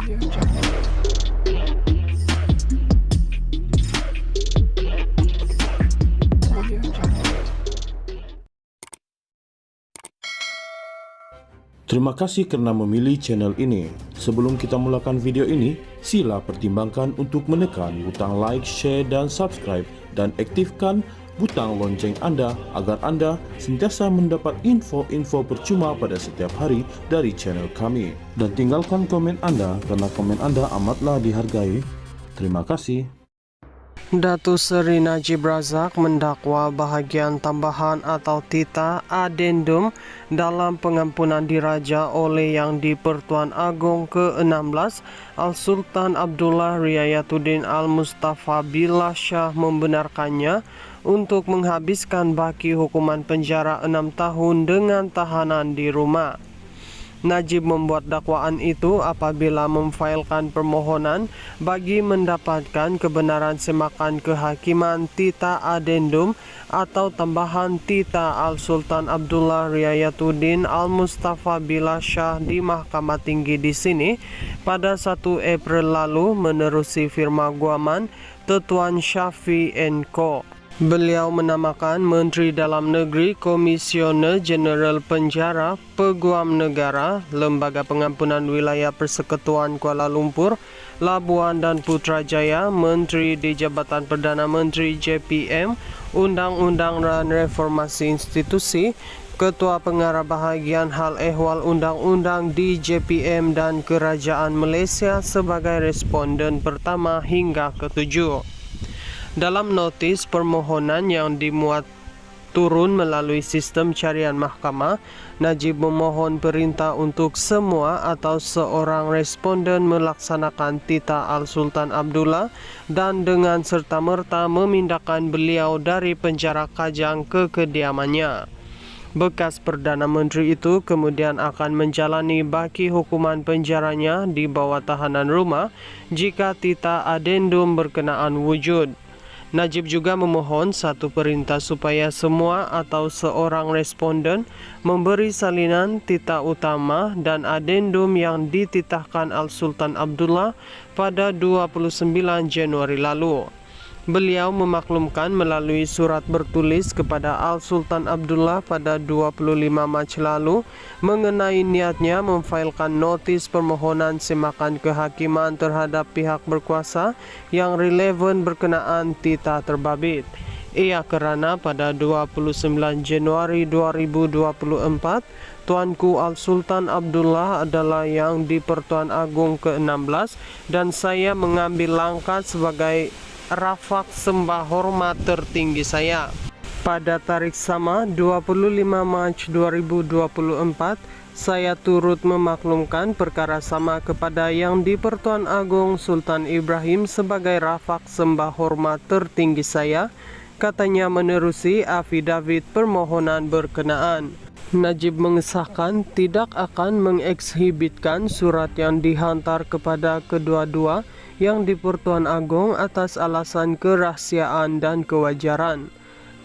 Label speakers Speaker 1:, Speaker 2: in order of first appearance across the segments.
Speaker 1: Terima kasih karena memilih channel ini. Sebelum kita mulakan video ini, sila pertimbangkan untuk menekan butang like, share, dan subscribe, dan aktifkan butang lonceng Anda agar Anda sentiasa mendapat info-info percuma pada setiap hari dari channel kami. Dan tinggalkan komen Anda karena komen Anda amatlah dihargai. Terima kasih.
Speaker 2: Datuk Seri Najib Razak mendakwa bahagian tambahan atau titah adendum dalam pengampunan diraja oleh Yang di-Pertuan Agong ke-16 Al-Sultan Abdullah Riayatuddin Al-Mustafa Billah Shah membenarkannya untuk menghabiskan baki hukuman penjara 6 tahun dengan tahanan di rumah. Najib membuat dakwaan itu apabila memfailkan permohonan bagi mendapatkan kebenaran semakan kehakiman titah adendum atau tambahan titah Al-Sultan Abdullah Riayatuddin Al-Mustafa Billah Shah di Mahkamah Tinggi di sini pada 1 April lalu menerusi firma guaman Tetuan Syafi & Co. Beliau menamakan Menteri Dalam Negeri, Komisioner Jeneral Penjara, Peguam Negara, Lembaga Pengampunan Wilayah Persekutuan Kuala Lumpur, Labuan dan Putrajaya, Menteri di Jabatan Perdana Menteri JPM, Undang-Undang dan Reformasi Institusi, Ketua Pengarah Bahagian Hal Ehwal Undang-Undang di JPM dan Kerajaan Malaysia sebagai responden pertama hingga ke-7. Dalam notis permohonan yang dimuat turun melalui sistem carian mahkamah, Najib memohon perintah untuk semua atau seorang responden melaksanakan titah Al-Sultan Abdullah dan dengan serta-merta memindahkan beliau dari penjara Kajang ke kediamannya. Bekas Perdana Menteri itu kemudian akan menjalani baki hukuman penjaranya di bawah tahanan rumah jika titah adendum berkenaan wujud. Najib juga memohon satu perintah supaya semua atau seorang responden memberi salinan titah utama dan adendum yang dititahkan Al-Sultan Abdullah pada 29 Januari lalu. Beliau memaklumkan melalui surat bertulis kepada Al-Sultan Abdullah pada 25 Mac lalu mengenai niatnya memfailkan notis permohonan semakan kehakiman terhadap pihak berkuasa yang relevan berkenaan titah terbabit. Ia kerana pada 29 Januari 2024, Tuanku Al-Sultan Abdullah adalah Yang di-Pertuan Agong ke-16 dan saya mengambil langkah sebagai rafak sembah hormat tertinggi saya. Pada tarikh sama 25 Mac 2024, saya turut memaklumkan perkara sama kepada Yang di-Pertuan Agong Sultan Ibrahim sebagai rafak sembah hormat tertinggi saya, katanya menerusi afidavit permohonan berkenaan. Najib mengesahkan tidak akan mengekshibitkan surat yang dihantar kepada kedua-dua Yang di-Pertuan Agong atas alasan kerahsiaan dan kewajaran.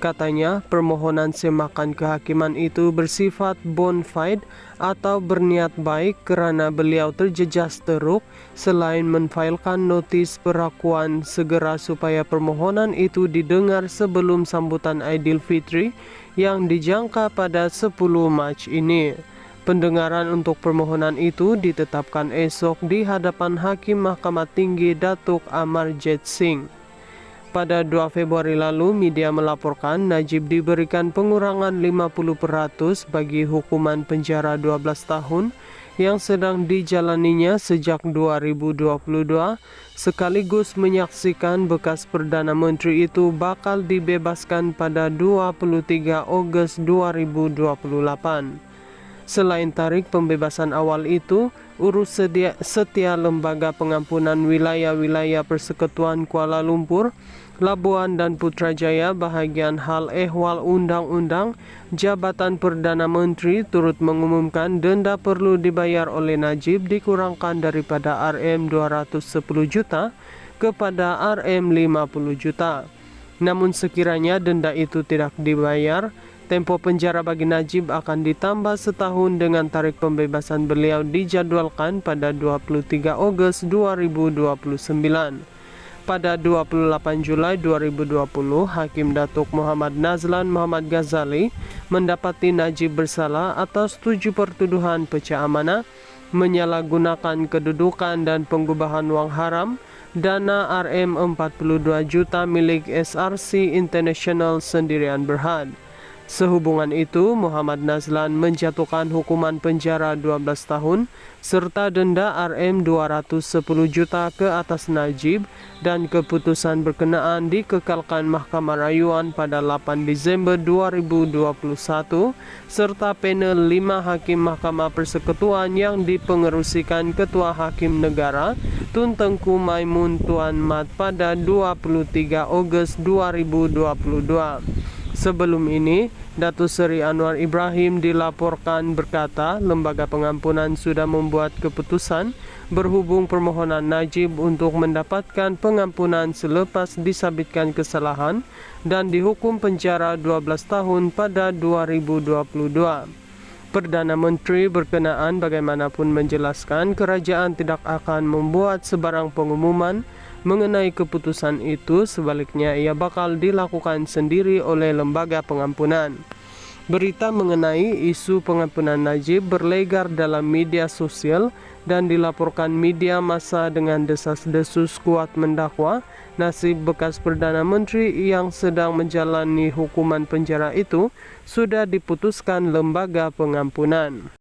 Speaker 2: Katanya, permohonan semakan kehakiman itu bersifat bona fide atau berniat baik kerana beliau terjejas teruk selain menfailkan notis perakuan segera supaya permohonan itu didengar sebelum sambutan Aidilfitri yang dijangka pada 10 Mac ini. Pendengaran untuk permohonan itu ditetapkan esok di hadapan Hakim Mahkamah Tinggi Datuk Amarjit Singh. Pada 2 Februari lalu, media melaporkan Najib diberikan pengurangan 50% bagi hukuman penjara 12 tahun yang sedang dijalaninya sejak 2022, sekaligus menyaksikan bekas Perdana Menteri itu bakal dibebaskan pada 23 Ogos 2028. Selain tarik pembebasan awal itu, urus setia Lembaga Pengampunan Wilayah-Wilayah Persekutuan Kuala Lumpur, Labuan dan Putrajaya bahagian Hal Ehwal Undang-Undang, Jabatan Perdana Menteri turut mengumumkan denda perlu dibayar oleh Najib dikurangkan daripada RM210 juta kepada RM50 juta. Namun sekiranya denda itu tidak dibayar, Tempo penjara bagi Najib akan ditambah setahun dengan tarik pembebasan beliau dijadwalkan pada 23 Agustus 2029. Pada 28 Julai 2020, Hakim Datuk Muhammad Nazlan Muhammad Ghazali mendapati Najib bersalah atas 7 pertuduhan pecah amanah, menyalahgunakan kedudukan dan penggubahan wang haram, dana Rm42 juta milik SRC International Sendirian Berhad. Sehubungan itu, Muhammad Nazlan menjatuhkan hukuman penjara 12 tahun serta denda Rm210 juta ke atas Najib dan keputusan berkenaan dikekalkan Mahkamah Rayuan pada 8 Desember 2021 serta panel 5 Hakim Mahkamah Persekutuan yang dipengerusikan Ketua Hakim Negara Tun Tengku Maimun Tuan Mat pada 23 Agustus 2022. Sebelum ini, Datuk Seri Anwar Ibrahim dilaporkan berkata lembaga pengampunan sudah membuat keputusan berhubung permohonan Najib untuk mendapatkan pengampunan selepas disabitkan kesalahan dan dihukum penjara 12 tahun pada 2022. Perdana Menteri berkenaan bagaimanapun menjelaskan kerajaan tidak akan membuat sebarang pengumuman mengenai keputusan itu, sebaliknya ia bakal dilakukan sendiri oleh lembaga pengampunan. Berita mengenai isu pengampunan Najib berlegar dalam media sosial dan dilaporkan media massa dengan desas-desus kuat mendakwa nasib bekas Perdana Menteri yang sedang menjalani hukuman penjara itu sudah diputuskan lembaga pengampunan.